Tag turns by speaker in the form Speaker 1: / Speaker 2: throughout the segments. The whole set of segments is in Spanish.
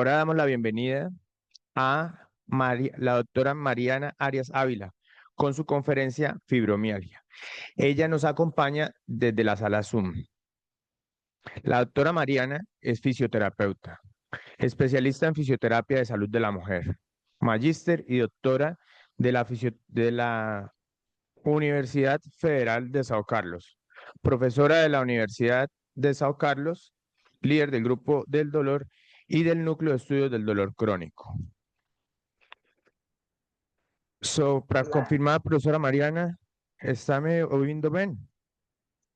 Speaker 1: Ahora damos la bienvenida a la doctora Mariana Arias Ávila con su conferencia Fibromialgia. Ella nos acompaña desde la sala Zoom. La doctora Mariana es fisioterapeuta, especialista en fisioterapia de salud de la mujer, magíster y doctora de la Universidad Federal de Sao Carlos, profesora de la Universidad de Sao Carlos, líder del grupo del dolor y del núcleo de estudios del dolor crónico. Para
Speaker 2: Hola.
Speaker 1: confirmar, profesora Mariana, ¿está me oyendo bien?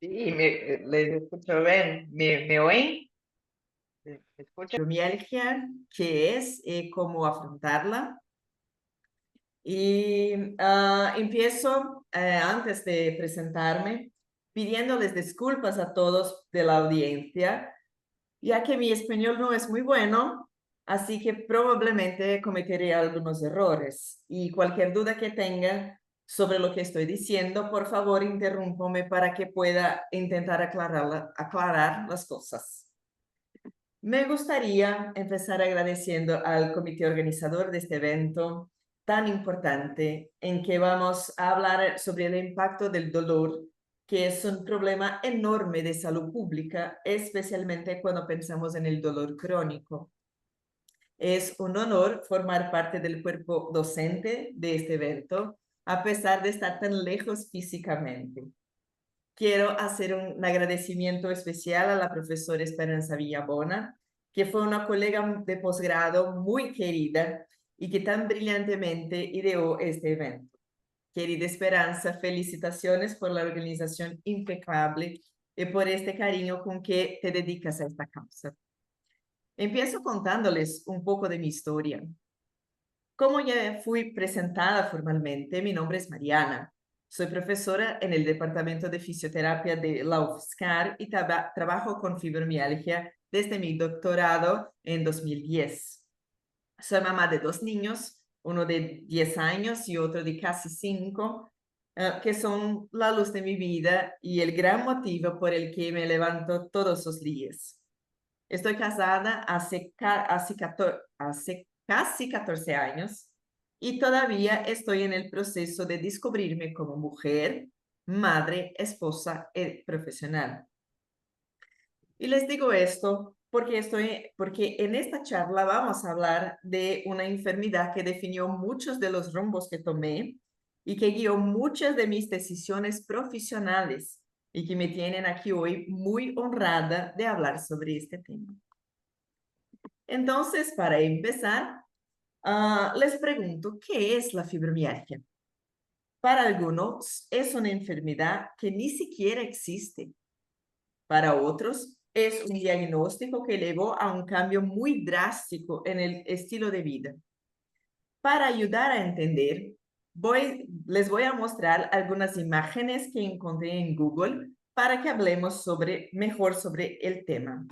Speaker 2: Sí, les escucho bien. ¿Me oyen? ¿Me escuchan? Fibromialgia, ¿qué es? ¿Cómo afrontarla? Y empiezo, antes de presentarme, pidiéndoles disculpas a todos de la audiencia, ya que mi español no es muy bueno, así que probablemente cometeré algunos errores. Y cualquier duda que tenga sobre lo que estoy diciendo, por favor, interrúmpame para que pueda intentar aclarar las cosas. Me gustaría empezar agradeciendo al comité organizador de este evento tan importante en que vamos a hablar sobre el impacto del dolor, que es un problema enorme de salud pública, especialmente cuando pensamos en el dolor crónico. Es un honor formar parte del cuerpo docente de este evento, a pesar de estar tan lejos físicamente. Quiero hacer un agradecimiento especial a la profesora Esperanza Villabona, que fue una colega de posgrado muy querida y que tan brillantemente ideó este evento. Querida Esperanza, felicitaciones por la organización impecable y por este cariño con que te dedicas a esta causa. Empiezo contándoles un poco de mi historia. Como ya fui presentada formalmente, mi nombre es Mariana. Soy profesora en el Departamento de Fisioterapia de la UFSCar y trabajo con fibromialgia desde mi doctorado en 2010. Soy mamá de dos niños, uno de 10 años y otro de casi 5, que son la luz de mi vida y el gran motivo por el que me levanto todos los días. Estoy casada hace casi 14 años y todavía estoy en el proceso de descubrirme como mujer, madre, esposa y profesional. Y les digo esto porque en esta charla vamos a hablar de una enfermedad que definió muchos de los rumbos que tomé y que guió muchas de mis decisiones profesionales y que me tienen aquí hoy muy honrada de hablar sobre este tema. Entonces, para empezar, les pregunto, ¿qué es la fibromialgia? Para algunos es una enfermedad que ni siquiera existe. Para otros es un diagnóstico que llevó a un cambio muy drástico en el estilo de vida. Para ayudar a entender, les voy a mostrar algunas imágenes que encontré en Google para que hablemos mejor sobre el tema.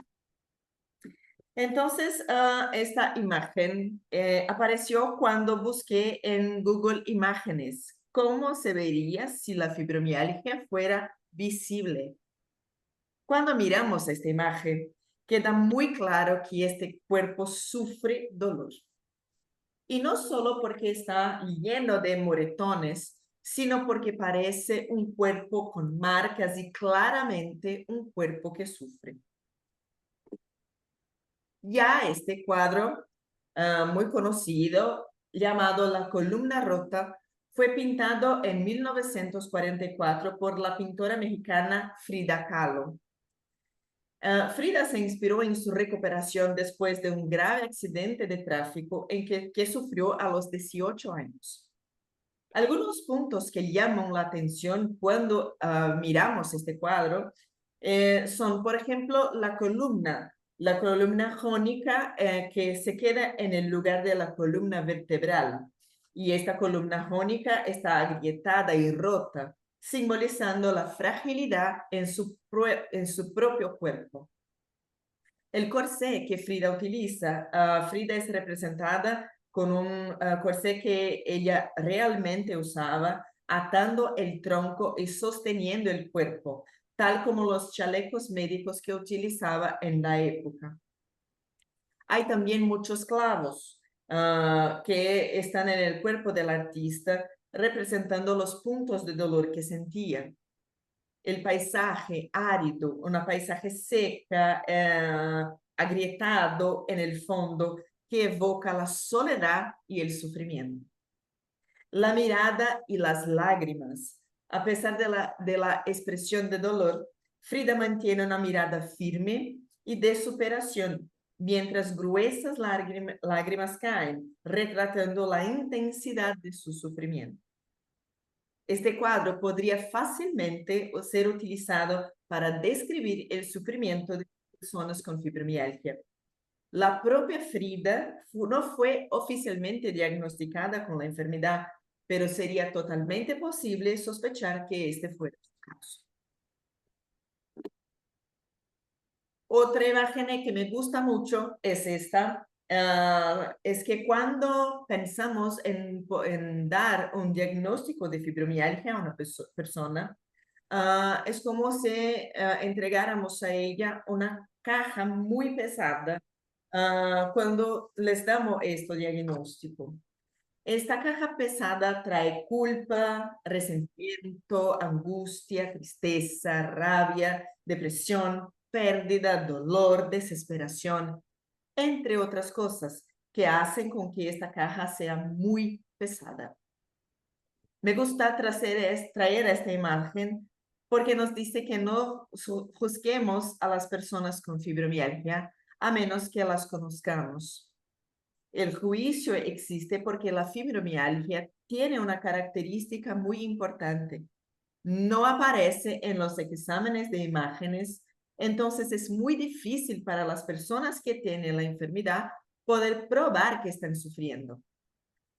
Speaker 2: Entonces, esta imagen apareció cuando busqué en Google Imágenes cómo se vería si la fibromialgia fuera visible. Cuando miramos esta imagen, queda muy claro que este cuerpo sufre dolor. Y no solo porque está lleno de moretones, sino porque parece un cuerpo con marcas y claramente un cuerpo que sufre. Ya este cuadro, muy conocido, llamado La columna rota, fue pintado en 1944 por la pintora mexicana Frida Kahlo. Frida se inspiró en su recuperación después de un grave accidente de tráfico que sufrió a los 18 años. Algunos puntos que llaman la atención cuando miramos este cuadro son, por ejemplo, la columna jónica que se queda en el lugar de la columna vertebral. Y esta columna jónica está agrietada y rota, simbolizando la fragilidad en su propio cuerpo. El corsé que Frida utiliza, Frida es representada con un corsé que ella realmente usaba, atando el tronco y sosteniendo el cuerpo, tal como los chalecos médicos que utilizaba en la época. Hay también muchos clavos que están en el cuerpo del artista representando los puntos de dolor que sentía. El paisaje árido, un paisaje seca, agrietado en el fondo, que evoca la soledad y el sufrimiento. La mirada y las lágrimas. A pesar de la expresión de dolor, Frida mantiene una mirada firme y de superación, mientras gruesas lágrimas caen, retratando la intensidad de su sufrimiento. Este cuadro podría fácilmente ser utilizado para describir el sufrimiento de personas con fibromialgia. La propia Frida no fue oficialmente diagnosticada con la enfermedad, pero sería totalmente posible sospechar que este fuera su caso. Otra imagen que me gusta mucho es esta. Es que cuando pensamos en dar un diagnóstico de fibromialgia a una persona, es como si entregáramos a ella una caja muy pesada cuando les damos este diagnóstico. Esta caja pesada trae culpa, resentimiento, angustia, tristeza, rabia, depresión, pérdida, dolor, desesperación, entre otras cosas que hacen con que esta caja sea muy pesada. Me gusta traer esta imagen porque nos dice que no juzguemos a las personas con fibromialgia a menos que las conozcamos. El juicio existe porque la fibromialgia tiene una característica muy importante. No aparece en los exámenes de imágenes, entonces es muy difícil para las personas que tienen la enfermedad poder probar que están sufriendo.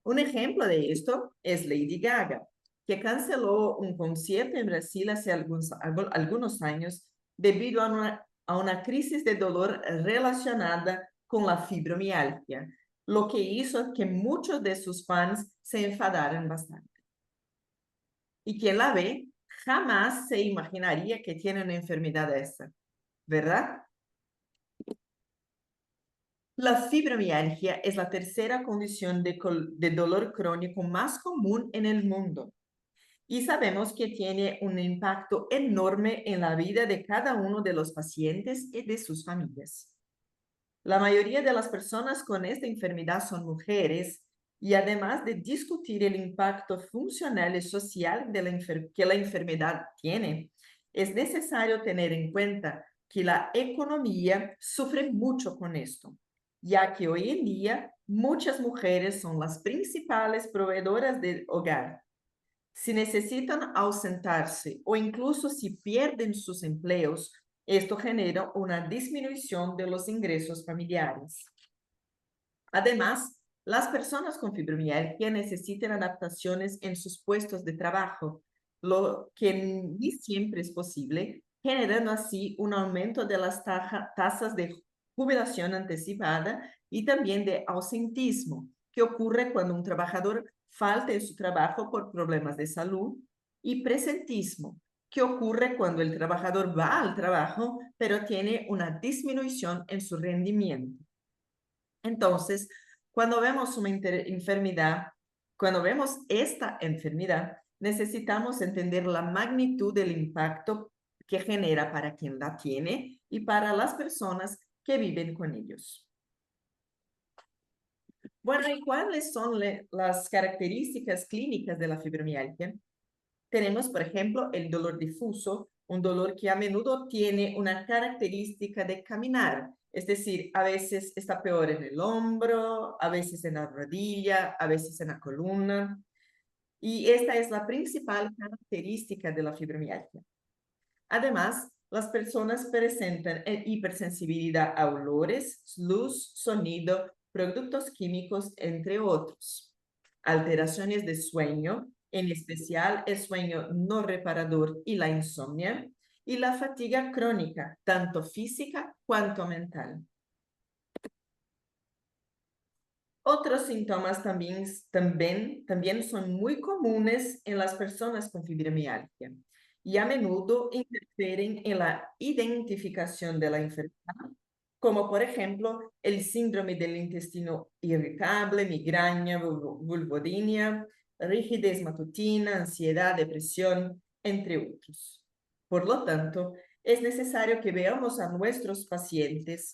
Speaker 2: Un ejemplo de esto es Lady Gaga, que canceló un concierto en Brasil hace algunos años debido a una crisis de dolor relacionada con la fibromialgia, lo que hizo que muchos de sus fans se enfadaran bastante. Y quien la ve jamás se imaginaría que tiene una enfermedad esta, ¿verdad? La fibromialgia es la tercera condición de dolor crónico más común en el mundo y sabemos que tiene un impacto enorme en la vida de cada uno de los pacientes y de sus familias. La mayoría de las personas con esta enfermedad son mujeres y además de discutir el impacto funcional y social que la enfermedad tiene, es necesario tener en cuenta que la economía sufre mucho con esto, ya que hoy en día muchas mujeres son las principales proveedoras del hogar. Si necesitan ausentarse o incluso si pierden sus empleos, esto genera una disminución de los ingresos familiares. Además, las personas con fibromialgia necesitan adaptaciones en sus puestos de trabajo, lo que ni siempre es posible, generando así un aumento de las tasas de jubilación anticipada y también de ausentismo, que ocurre cuando un trabajador falta en su trabajo por problemas de salud, y presentismo, que ocurre cuando el trabajador va al trabajo, pero tiene una disminución en su rendimiento. Entonces, cuando vemos una enfermedad, cuando vemos esta enfermedad, necesitamos entender la magnitud del impacto que genera para quien la tiene y para las personas que viven con ellos. Bueno, ¿y cuáles son las características clínicas de la fibromialgia? Tenemos, por ejemplo, el dolor difuso, un dolor que a menudo tiene una característica de caminar, es decir, a veces está peor en el hombro, a veces en la rodilla, a veces en la columna. Y esta es la principal característica de la fibromialgia. Además, las personas presentan hipersensibilidad a olores, luz, sonido, productos químicos, entre otros. Alteraciones de sueño, en especial el sueño no reparador y la insomnia, y la fatiga crónica, tanto física cuanto mental. Otros síntomas también son muy comunes en las personas con fibromialgia y a menudo interfieren en la identificación de la enfermedad como por ejemplo el síndrome del intestino irritable, migraña, vulvodynia, rigidez matutina, ansiedad, depresión, entre otros. Por lo tanto, es necesario que veamos a nuestros pacientes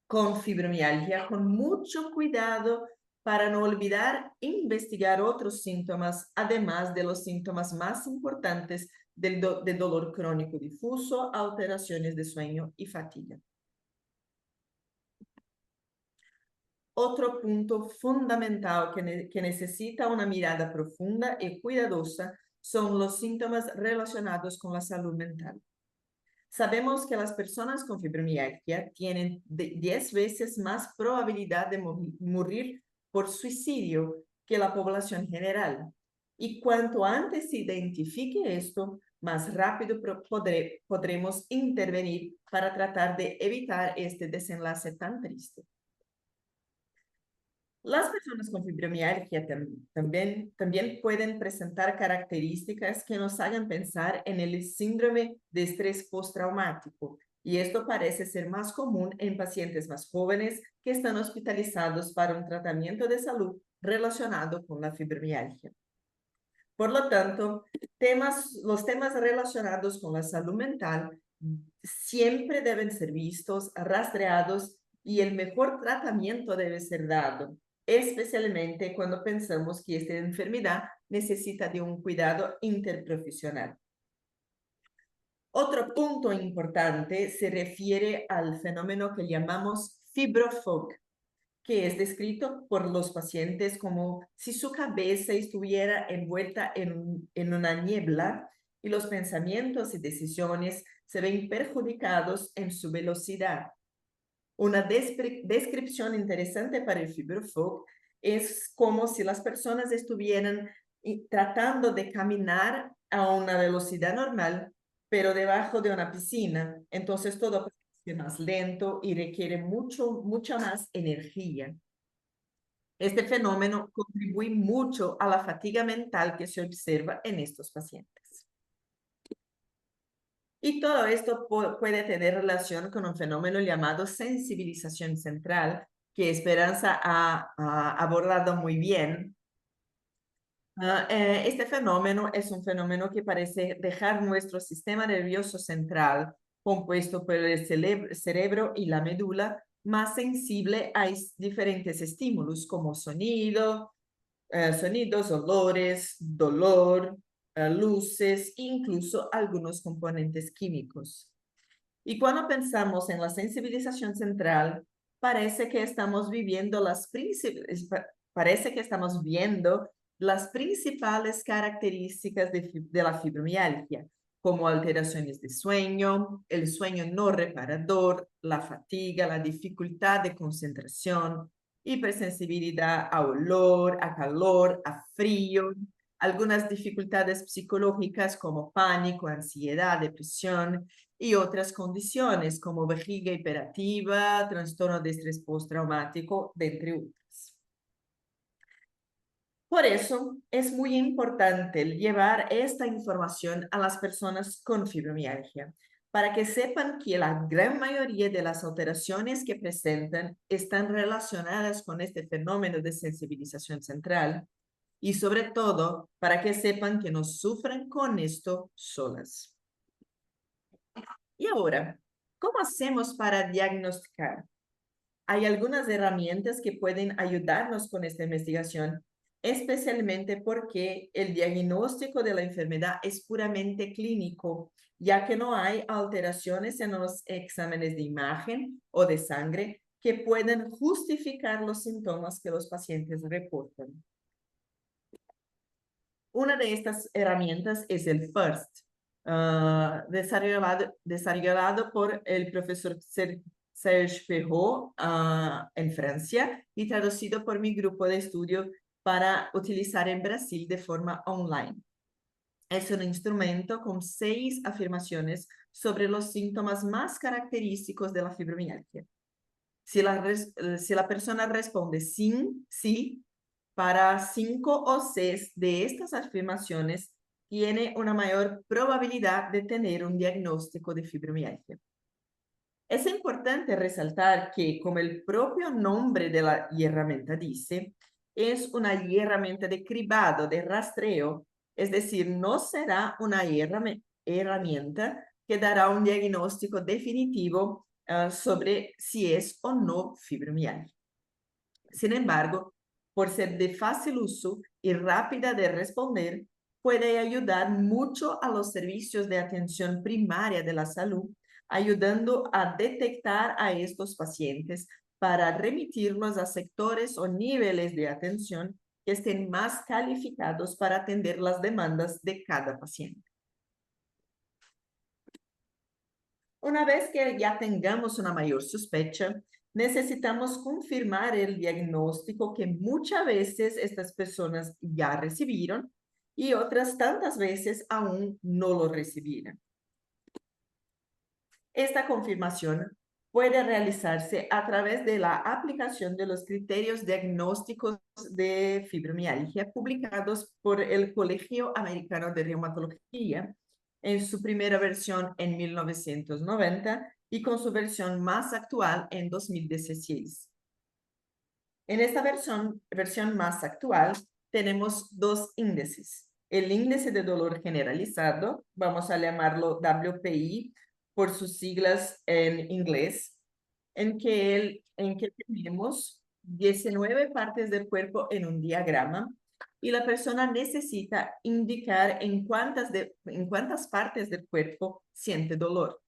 Speaker 2: con fibromialgia con mucho cuidado para no olvidar investigar otros síntomas, además de los síntomas más importantes del dolor crónico difuso, alteraciones de sueño y fatiga. Otro punto fundamental que necesita una mirada profunda y cuidadosa son los síntomas relacionados con la salud mental. Sabemos que las personas con fibromialgia tienen 10 veces más probabilidad de morir por suicidio que la población general. Y cuanto antes se identifique esto, más rápido podremos intervenir para tratar de evitar este desenlace tan triste. Las personas con fibromialgia también pueden presentar características que nos hagan pensar en el síndrome de estrés postraumático, y esto parece ser más común en pacientes más jóvenes que están hospitalizados para un tratamiento de salud relacionado con la fibromialgia. Por lo tanto, los temas relacionados con la salud mental siempre deben ser vistos, rastreados, y el mejor tratamiento debe ser dado, especialmente cuando pensamos que esta enfermedad necesita de un cuidado interprofesional. Otro punto importante se refiere al fenómeno que llamamos fibrofog, que es descrito por los pacientes como si su cabeza estuviera envuelta en una niebla y los pensamientos y decisiones se ven perjudicados en su velocidad. Una descripción interesante para el fibrofog es como si las personas estuvieran tratando de caminar a una velocidad normal, pero debajo de una piscina. Entonces todo es más lento y requiere mucha más energía. Este fenómeno contribuye mucho a la fatiga mental que se observa en estos pacientes. Y todo esto puede tener relación con un fenómeno llamado sensibilización central, que Esperanza ha abordado muy bien. Este fenómeno es un fenómeno que parece dejar nuestro sistema nervioso central, compuesto por el cerebro y la médula, más sensible a diferentes estímulos como sonidos, olores, dolor, luces, incluso algunos componentes químicos. Y cuando pensamos en la sensibilización central, parece que estamos viendo las principales características de la fibromialgia, como alteraciones de sueño, el sueño no reparador, la fatiga, la dificultad de concentración, hipersensibilidad a olor, a calor, a frío, algunas dificultades psicológicas como pánico, ansiedad, depresión y otras condiciones como vejiga hiperactiva, trastorno de estrés postraumático, entre otras. Por eso es muy importante llevar esta información a las personas con fibromialgia, para que sepan que la gran mayoría de las alteraciones que presentan están relacionadas con este fenómeno de sensibilización central, y sobre todo para que sepan que no sufren con esto solas. Y ahora, ¿cómo hacemos para diagnosticar? Hay algunas herramientas que pueden ayudarnos con esta investigación, especialmente porque el diagnóstico de la enfermedad es puramente clínico, ya que no hay alteraciones en los exámenes de imagen o de sangre que puedan justificar los síntomas que los pacientes reportan. Una de estas herramientas es el FIRST, desarrollado por el profesor Serge Perrault en Francia y traducido por mi grupo de estudio para utilizar en Brasil de forma online. Es un instrumento con 6 afirmaciones sobre los síntomas más característicos de la fibromialgia. Si la persona responde sí, para 5 o 6 de estas afirmaciones, tiene una mayor probabilidad de tener un diagnóstico de fibromialgia. Es importante resaltar que, como el propio nombre de la herramienta dice, es una herramienta de cribado, de rastreo, es decir, no será una herramienta que dará un diagnóstico definitivo sobre si es o no fibromialgia. Sin embargo, por ser de fácil uso y rápida de responder, puede ayudar mucho a los servicios de atención primaria de la salud, ayudando a detectar a estos pacientes para remitirlos a sectores o niveles de atención que estén más calificados para atender las demandas de cada paciente. Una vez que ya tengamos una mayor sospecha, necesitamos confirmar el diagnóstico que muchas veces estas personas ya recibieron y otras tantas veces aún no lo recibieron. Esta confirmación puede realizarse a través de la aplicación de los criterios diagnósticos de fibromialgia publicados por el Colegio Americano de Reumatología en su primera versión en 1990 y con su versión más actual en 2016. En esta versión más actual tenemos dos índices. El índice de dolor generalizado, vamos a llamarlo WPI por sus siglas en inglés, en que tenemos 19 partes del cuerpo en un diagrama y la persona necesita indicar en cuántas partes del cuerpo siente dolor.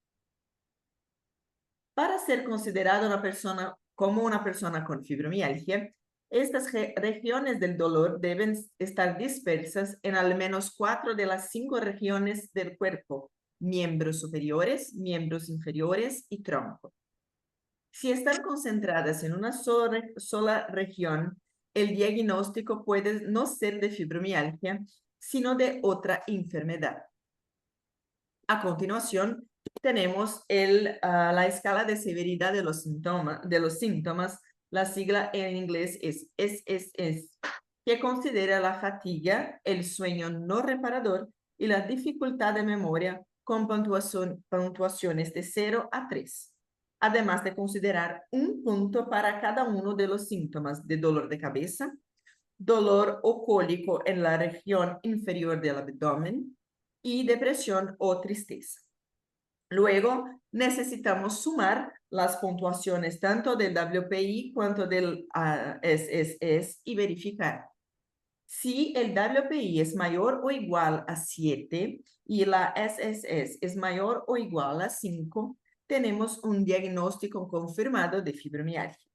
Speaker 2: Para ser considerada una persona como una persona con fibromialgia, estas regiones del dolor deben estar dispersas en al menos 4 de las 5 regiones del cuerpo: miembros superiores, miembros inferiores y tronco. Si están concentradas en una sola región, el diagnóstico puede no ser de fibromialgia, sino de otra enfermedad. A continuación, tenemos la escala de severidad de los síntomas. La sigla en inglés es SSS, que considera la fatiga, el sueño no reparador y la dificultad de memoria con puntuaciones de 0 a 3. Además de considerar un punto para cada uno de los síntomas de dolor de cabeza, dolor o cólico en la región inferior del abdomen y depresión o tristeza. Luego, necesitamos sumar las puntuaciones tanto del WPI cuanto del SSS y verificar. Si el WPI es mayor o igual a 7 y la SSS es mayor o igual a 5, tenemos un diagnóstico confirmado de fibromialgia.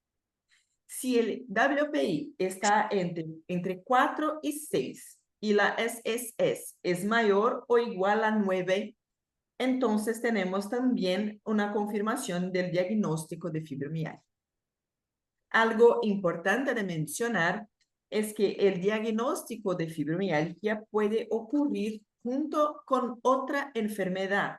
Speaker 2: Si el WPI está entre 4 y 6 y la SSS es mayor o igual a 9, entonces tenemos también una confirmación del diagnóstico de fibromialgia. Algo importante de mencionar es que el diagnóstico de fibromialgia puede ocurrir junto con otra enfermedad.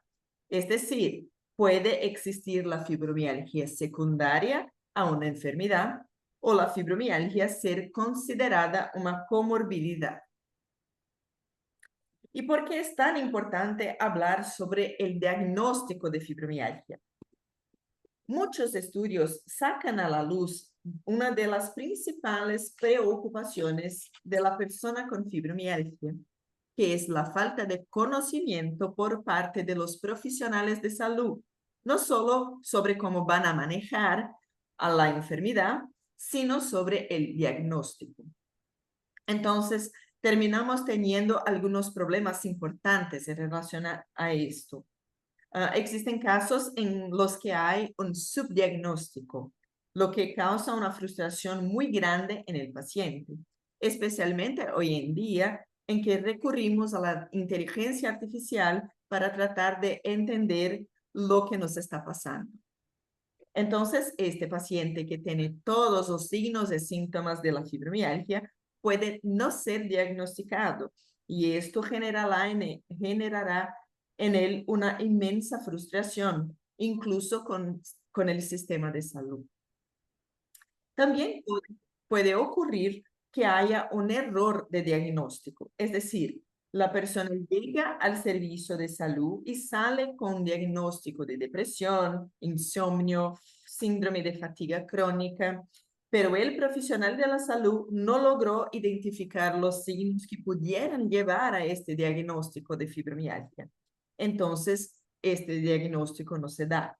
Speaker 2: Es decir, puede existir la fibromialgia secundaria a una enfermedad o la fibromialgia ser considerada una comorbilidad. ¿Y por qué es tan importante hablar sobre el diagnóstico de fibromialgia? Muchos estudios sacan a la luz una de las principales preocupaciones de la persona con fibromialgia, que es la falta de conocimiento por parte de los profesionales de salud, no solo sobre cómo van a manejar a la enfermedad, sino sobre el diagnóstico. Entonces, terminamos teniendo algunos problemas importantes en relación a esto. Existen casos en los que hay un subdiagnóstico, lo que causa una frustración muy grande en el paciente, especialmente hoy en día en que recurrimos a la inteligencia artificial para tratar de entender lo que nos está pasando. Entonces, este paciente que tiene todos los signos y síntomas de la fibromialgia puede no ser diagnosticado y esto generará en él una inmensa frustración, incluso con el sistema de salud. También puede ocurrir que haya un error de diagnóstico, es decir, la persona llega al servicio de salud y sale con diagnóstico de depresión, insomnio, síndrome de fatiga crónica, pero el profesional de la salud no logró identificar los signos que pudieran llevar a este diagnóstico de fibromialgia. Entonces, este diagnóstico no se da.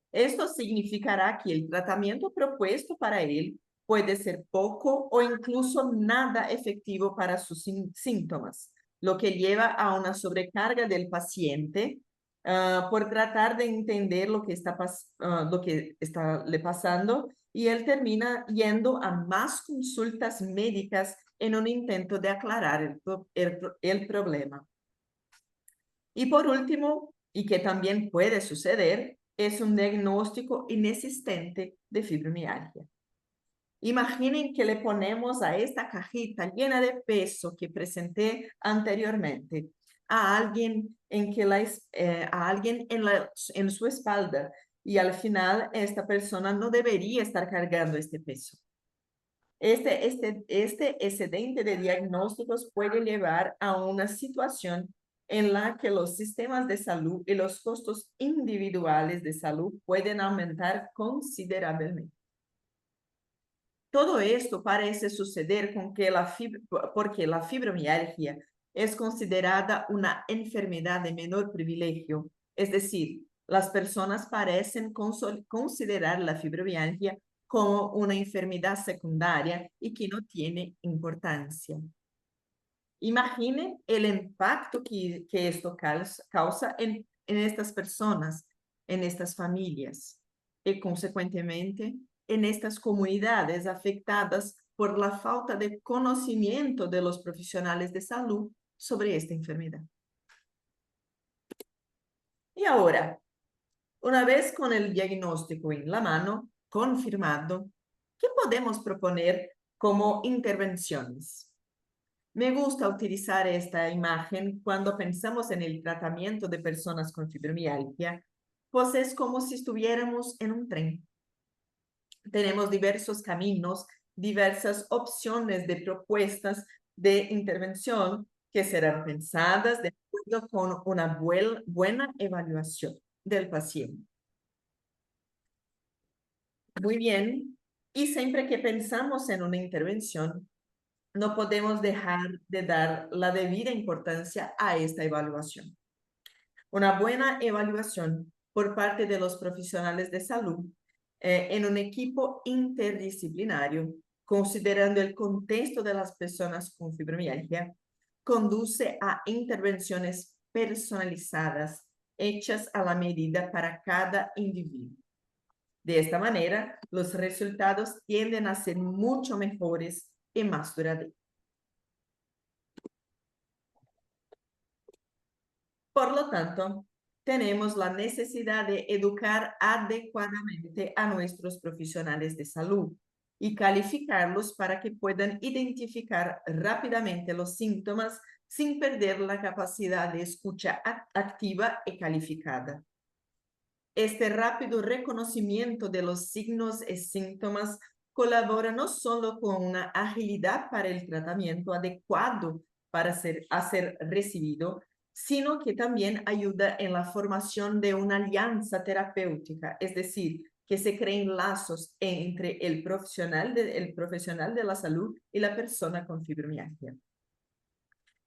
Speaker 2: Esto significará que el tratamiento propuesto para él puede ser poco o incluso nada efectivo para sus síntomas, lo que lleva a una sobrecarga del paciente por tratar de entender lo que está le pasando, y él termina yendo a más consultas médicas en un intento de aclarar el problema. Y por último, y que también puede suceder, es un diagnóstico inexistente de fibromialgia. Imaginen que le ponemos a esta cajita llena de peso que presenté anteriormente a alguien en su espalda, y al final esta persona no debería estar cargando este peso. Este excedente de diagnósticos puede llevar a una situación en la que los sistemas de salud y los costos individuales de salud pueden aumentar considerablemente. Todo esto parece suceder porque la fibromialgia es considerada una enfermedad de menor privilegio, es decir, las personas parecen considerar la fibromialgia como una enfermedad secundaria y que no tiene importancia. Imagine el impacto que esto causa en estas personas, en estas familias y consecuentemente en estas comunidades afectadas por la falta de conocimiento de los profesionales de salud sobre esta enfermedad. Y ahora, una vez con el diagnóstico en la mano, confirmado, ¿qué podemos proponer como intervenciones? Me gusta utilizar esta imagen cuando pensamos en el tratamiento de personas con fibromialgia, pues es como si estuviéramos en un tren. Tenemos diversos caminos, diversas opciones de propuestas de intervención que serán pensadas de acuerdo con una buena evaluación del paciente. Muy bien, y siempre que pensamos en una intervención, no podemos dejar de dar la debida importancia a esta evaluación. Una buena evaluación por parte de los profesionales de salud en un equipo interdisciplinario, considerando el contexto de las personas con fibromialgia, conduce a intervenciones personalizadas, hechas a la medida para cada individuo. De esta manera, los resultados tienden a ser mucho mejores y más duraderos. Por lo tanto, tenemos la necesidad de educar adecuadamente a nuestros profesionales de salud y calificarlos para que puedan identificar rápidamente los síntomas sin perder la capacidad de escucha activa y calificada. Este rápido reconocimiento de los signos y síntomas colabora no solo con una agilidad para el tratamiento adecuado para ser recibido, sino que también ayuda en la formación de una alianza terapéutica, es decir, que se creen lazos entre el profesional de la salud y la persona con fibromialgia.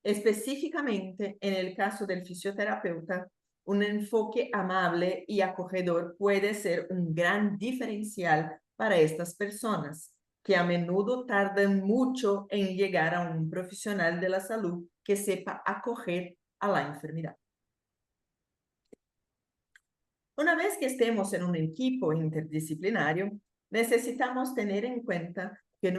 Speaker 2: Específicamente, en el caso del fisioterapeuta, un enfoque amable y acogedor puede ser un gran diferencial para estas personas, que a menudo tardan mucho en llegar a un profesional de la salud que sepa acoger a la enfermedad. Una vez que estemos en un equipo interdisciplinario, necesitamos tener en cuenta que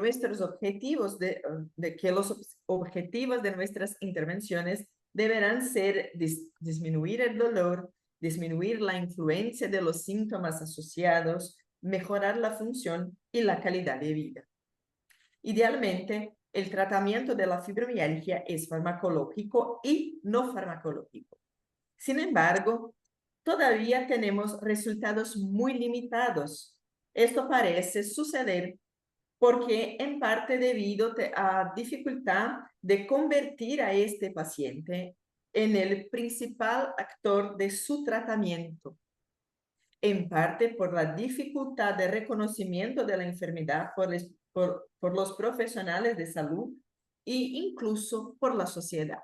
Speaker 2: los objetivos de nuestras intervenciones deberán ser disminuir el dolor, disminuir la influencia de los síntomas asociados, mejorar la función y la calidad de vida. Idealmente, el tratamiento de la fibromialgia es farmacológico y no farmacológico. Sin embargo, todavía tenemos resultados muy limitados. Esto parece suceder porque en parte debido a dificultad de convertir a este paciente en el principal actor de su tratamiento, en parte por la dificultad de reconocimiento de la enfermedad por los profesionales de salud e incluso por la sociedad.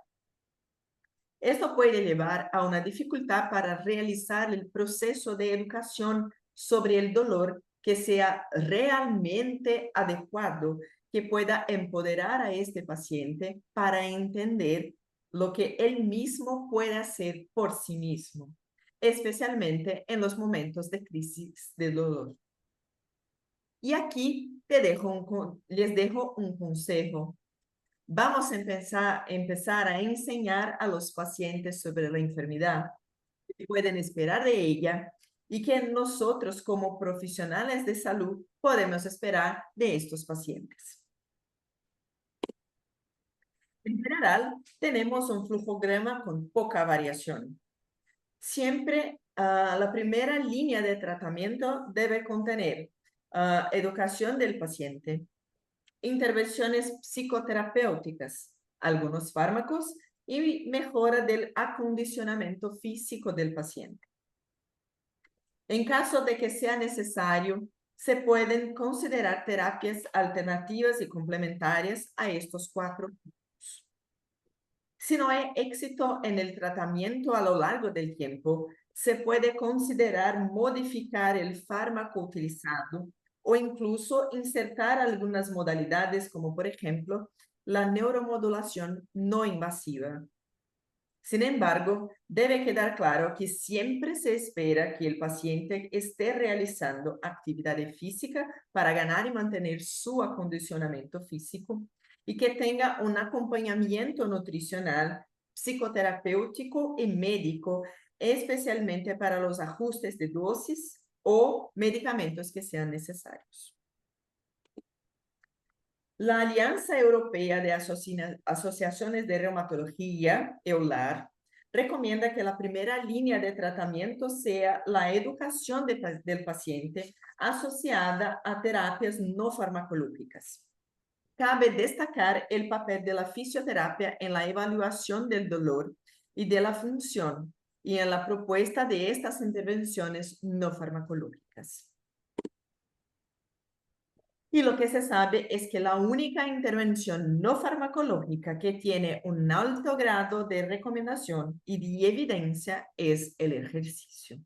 Speaker 2: Esto puede llevar a una dificultad para realizar el proceso de educación sobre el dolor que sea realmente adecuado, que pueda empoderar a este paciente para entender lo que él mismo puede hacer por sí mismo, especialmente en los momentos de crisis de dolor. Y aquí les dejo un consejo. Vamos a empezar a enseñar a los pacientes sobre la enfermedad, que pueden esperar de ella y que nosotros como profesionales de salud podemos esperar de estos pacientes. En general, tenemos un flujograma con poca variación. Siempre la primera línea de tratamiento debe contener educación del paciente, intervenciones psicoterapéuticas, algunos fármacos y mejora del acondicionamiento físico del paciente. En caso de que sea necesario, se pueden considerar terapias alternativas y complementarias a estos 4 puntos. Si no hay éxito en el tratamiento a lo largo del tiempo, se puede considerar modificar el fármaco utilizado o incluso insertar algunas modalidades como por ejemplo la neuromodulación no invasiva. Sin embargo, debe quedar claro que siempre se espera que el paciente esté realizando actividad física para ganar y mantener su acondicionamiento físico y que tenga un acompañamiento nutricional, psicoterapéutico y médico, especialmente para los ajustes de dosis o medicamentos que sean necesarios. La Alianza Europea de Asociaciones de Reumatología, EULAR, recomienda que la primera línea de tratamiento sea la educación del paciente asociada a terapias no farmacológicas. Cabe destacar el papel de la fisioterapia en la evaluación del dolor y de la función y en la propuesta de estas intervenciones no farmacológicas. Y lo que se sabe es que la única intervención no farmacológica que tiene un alto grado de recomendación y de evidencia es el ejercicio.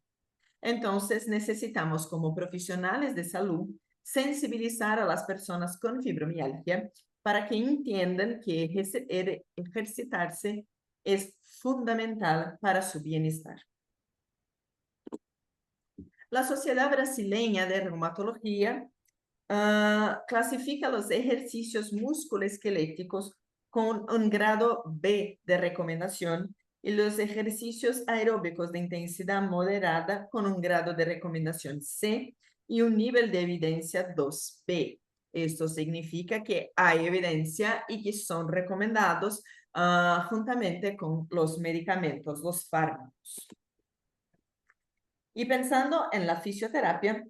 Speaker 2: Entonces, necesitamos como profesionales de salud sensibilizar a las personas con fibromialgia para que entiendan que ejercitarse es fundamental para su bienestar. La Sociedad Brasileña de Reumatología clasifica los ejercicios musculoesqueléticos con un grado B de recomendación y los ejercicios aeróbicos de intensidad moderada con un grado de recomendación C y un nivel de evidencia 2B. Esto significa que hay evidencia y que son recomendados juntamente con los medicamentos, los fármacos. Y pensando en la fisioterapia,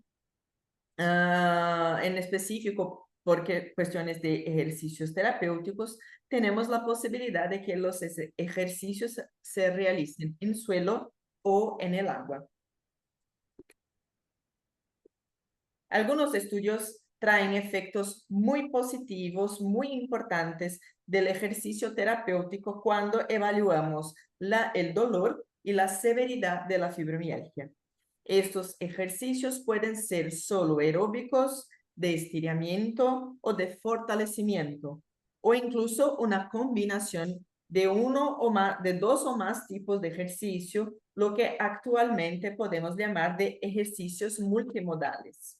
Speaker 2: en específico, porque cuestiones de ejercicios terapéuticos, tenemos la posibilidad de que los ejercicios se realicen en suelo o en el agua. Algunos estudios traen efectos muy positivos, muy importantes del ejercicio terapéutico cuando evaluamos el dolor y la severidad de la fibromialgia. Estos ejercicios pueden ser solo aeróbicos, de estiramiento o de fortalecimiento, o incluso una combinación de dos o más tipos de ejercicio, lo que actualmente podemos llamar de ejercicios multimodales.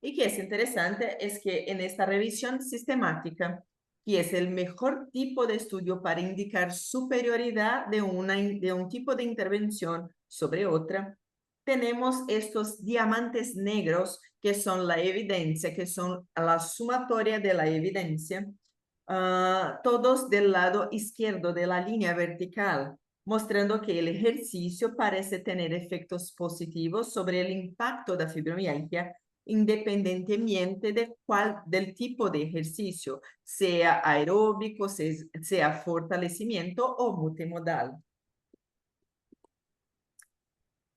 Speaker 2: Y que es interesante es que en esta revisión sistemática, que es el mejor tipo de estudio para indicar superioridad de un tipo de intervención sobre otra, tenemos estos diamantes negros que son la evidencia, que son la sumatoria de la evidencia, todos del lado izquierdo de la línea vertical, mostrando que el ejercicio parece tener efectos positivos sobre el impacto de la fibromialgia independientemente del tipo de ejercicio, sea aeróbico, sea fortalecimiento o multimodal.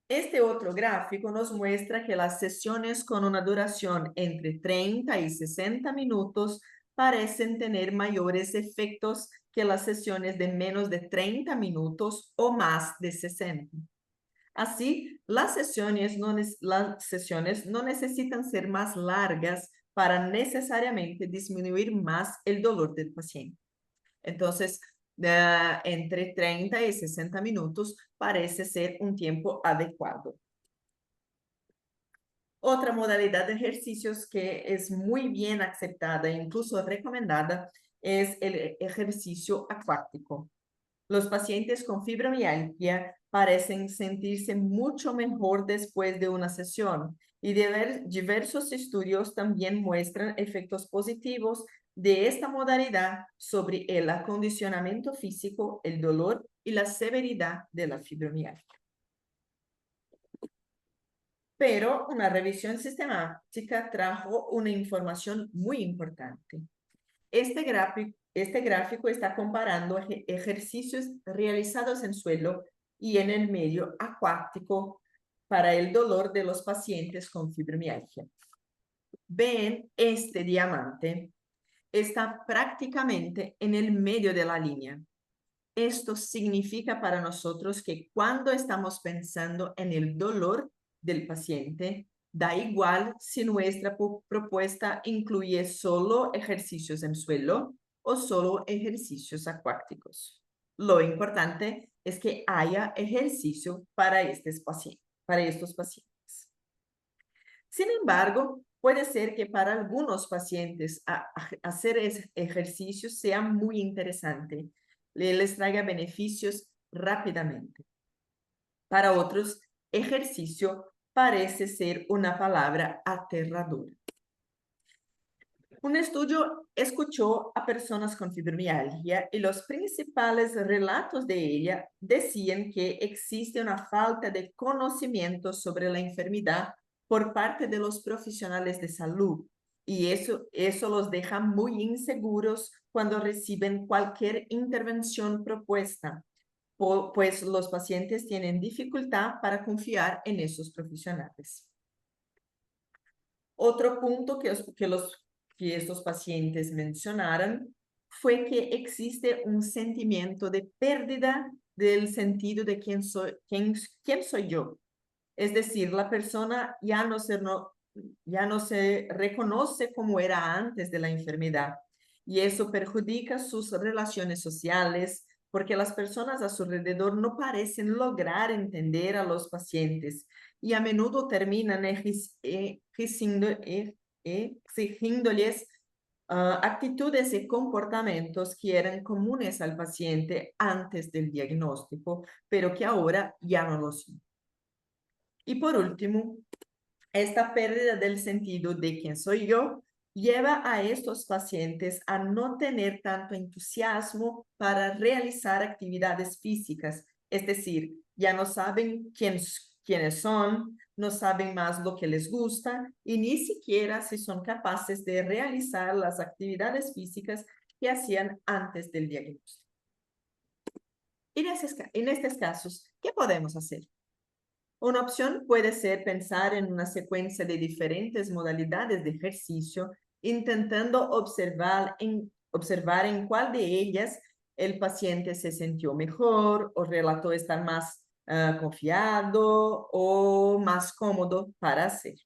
Speaker 2: Este otro gráfico nos muestra que las sesiones con una duración entre 30 y 60 minutos parecen tener mayores efectos que las sesiones de menos de 30 minutos o más de 60. Así, las sesiones no necesitan ser más largas para necesariamente disminuir más el dolor del paciente. Entonces, entre 30 y 60 minutos parece ser un tiempo adecuado. Otra modalidad de ejercicios que es muy bien aceptada e incluso recomendada es el ejercicio acuático. Los pacientes con fibromialgia parecen sentirse mucho mejor después de una sesión y diversos estudios también muestran efectos positivos de esta modalidad sobre el acondicionamiento físico, el dolor y la severidad de la fibromialgia. Pero una revisión sistemática trajo una información muy importante. Este gráfico está comparando ejercicios realizados en suelo y en el medio acuático para el dolor de los pacientes con fibromialgia. Ven, este diamante está prácticamente en el medio de la línea. Esto significa para nosotros que cuando estamos pensando en el dolor del paciente, da igual si nuestra propuesta incluye solo ejercicios en suelo o solo ejercicios acuáticos. Lo importante es que haya ejercicio para estos pacientes. Sin embargo, puede ser que para algunos pacientes hacer ejercicio sea muy interesante, les traiga beneficios rápidamente. Para otros, ejercicio parece ser una palabra aterradora. Un estudio escuchó a personas con fibromialgia y los principales relatos de ella decían que existe una falta de conocimiento sobre la enfermedad por parte de los profesionales de salud y eso los deja muy inseguros cuando reciben cualquier intervención propuesta, pues los pacientes tienen dificultad para confiar en esos profesionales. Otro punto que estos pacientes mencionaron fue que existe un sentimiento de pérdida del sentido de quién soy yo. Es decir, la persona ya no se reconoce como era antes de la enfermedad y eso perjudica sus relaciones sociales porque las personas a su alrededor no parecen lograr entender a los pacientes y a menudo terminan exigiéndoles actitudes y comportamientos que eran comunes al paciente antes del diagnóstico, pero que ahora ya no lo son. Y por último, esta pérdida del sentido de quién soy yo lleva a estos pacientes a no tener tanto entusiasmo para realizar actividades físicas, es decir, ya no saben quiénes son, no saben más lo que les gusta y ni siquiera si son capaces de realizar las actividades físicas que hacían antes del diagnóstico. En estos casos, ¿qué podemos hacer? Una opción puede ser pensar en una secuencia de diferentes modalidades de ejercicio, intentando observar en cuál de ellas el paciente se sintió mejor o relató estar más confiado o más cómodo para hacer.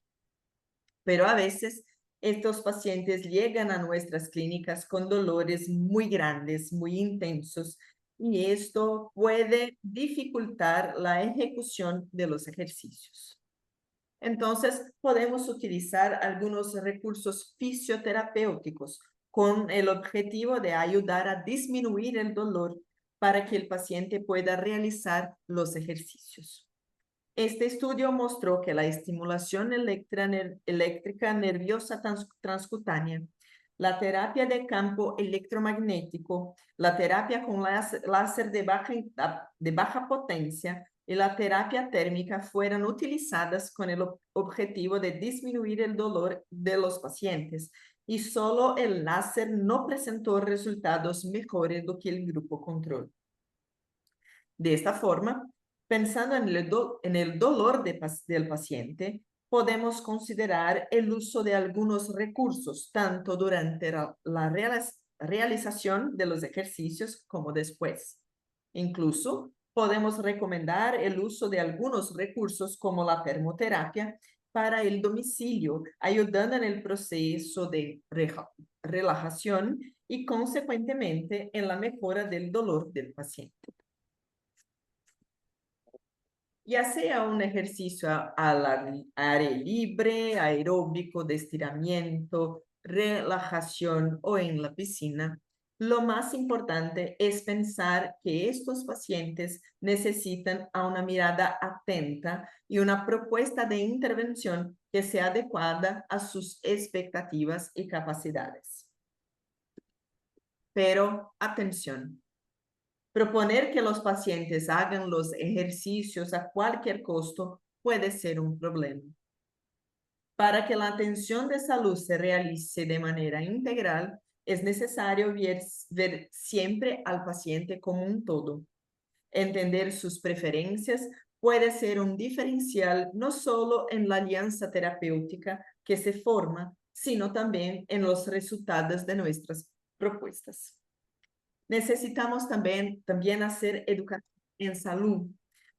Speaker 2: Pero a veces estos pacientes llegan a nuestras clínicas con dolores muy grandes, muy intensos, y esto puede dificultar la ejecución de los ejercicios. Entonces, podemos utilizar algunos recursos fisioterapéuticos con el objetivo de ayudar a disminuir el dolor para que el paciente pueda realizar los ejercicios. Este estudio mostró que la estimulación eléctrica nerviosa transcutánea, la terapia de campo electromagnético, la terapia con láser de baja potencia y la terapia térmica fueran utilizadas con el objetivo de disminuir el dolor de los pacientes, y solo el láser no presentó resultados mejores do que el grupo control. De esta forma, pensando en el dolor del paciente, podemos considerar el uso de algunos recursos, tanto durante la realización de los ejercicios como después. Incluso podemos recomendar el uso de algunos recursos como la termoterapia para el domicilio, ayudando en el proceso de relajación y consecuentemente en la mejora del dolor del paciente. Ya sea un ejercicio al aire libre, aeróbico, de estiramiento, relajación o en la piscina, lo más importante es pensar que estos pacientes necesitan a una mirada atenta y una propuesta de intervención que sea adecuada a sus expectativas y capacidades. Pero atención. Proponer que los pacientes hagan los ejercicios a cualquier costo puede ser un problema. Para que la atención de salud se realice de manera integral, es necesario ver siempre al paciente como un todo. Entender sus preferencias puede ser un diferencial no solo en la alianza terapéutica que se forma, sino también en los resultados de nuestras propuestas. Necesitamos también hacer educación en salud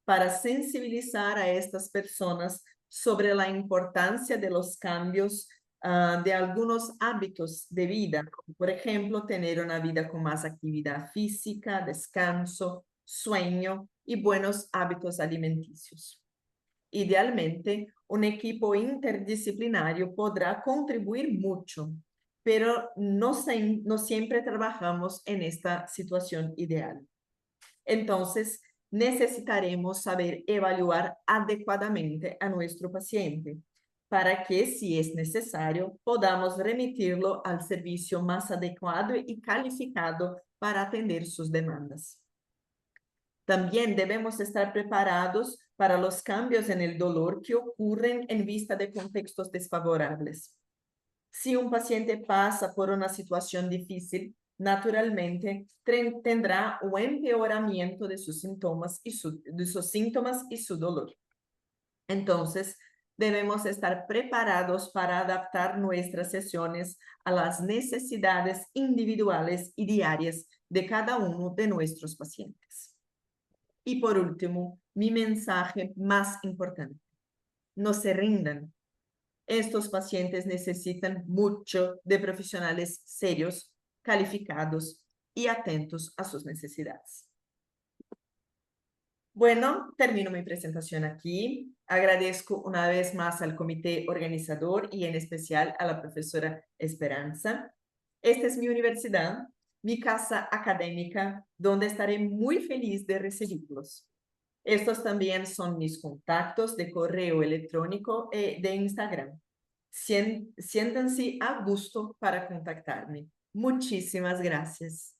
Speaker 2: para sensibilizar a estas personas sobre la importancia de los cambios de algunos hábitos de vida, como por ejemplo, tener una vida con más actividad física, descanso, sueño y buenos hábitos alimenticios. Idealmente, un equipo interdisciplinario podrá contribuir mucho, pero no siempre trabajamos en esta situación ideal. Entonces, necesitaremos saber evaluar adecuadamente a nuestro paciente para que, si es necesario, podamos remitirlo al servicio más adecuado y calificado para atender sus demandas. También debemos estar preparados para los cambios en el dolor que ocurren en vista de contextos desfavorables. Si un paciente pasa por una situación difícil, naturalmente tendrá un empeoramiento de sus síntomas y su dolor. Entonces, debemos estar preparados para adaptar nuestras sesiones a las necesidades individuales y diarias de cada uno de nuestros pacientes. Y por último, mi mensaje más importante: no se rindan. Estos pacientes necesitan mucho de profesionales serios, calificados y atentos a sus necesidades. Bueno, termino mi presentación aquí. Agradezco una vez más al comité organizador y en especial a la profesora Esperanza. Esta es mi universidad, mi casa académica, donde estaré muy feliz de recibirlos. Estos también son mis contactos de correo electrónico y de Instagram. Siéntanse a gusto para contactarme. Muchísimas gracias.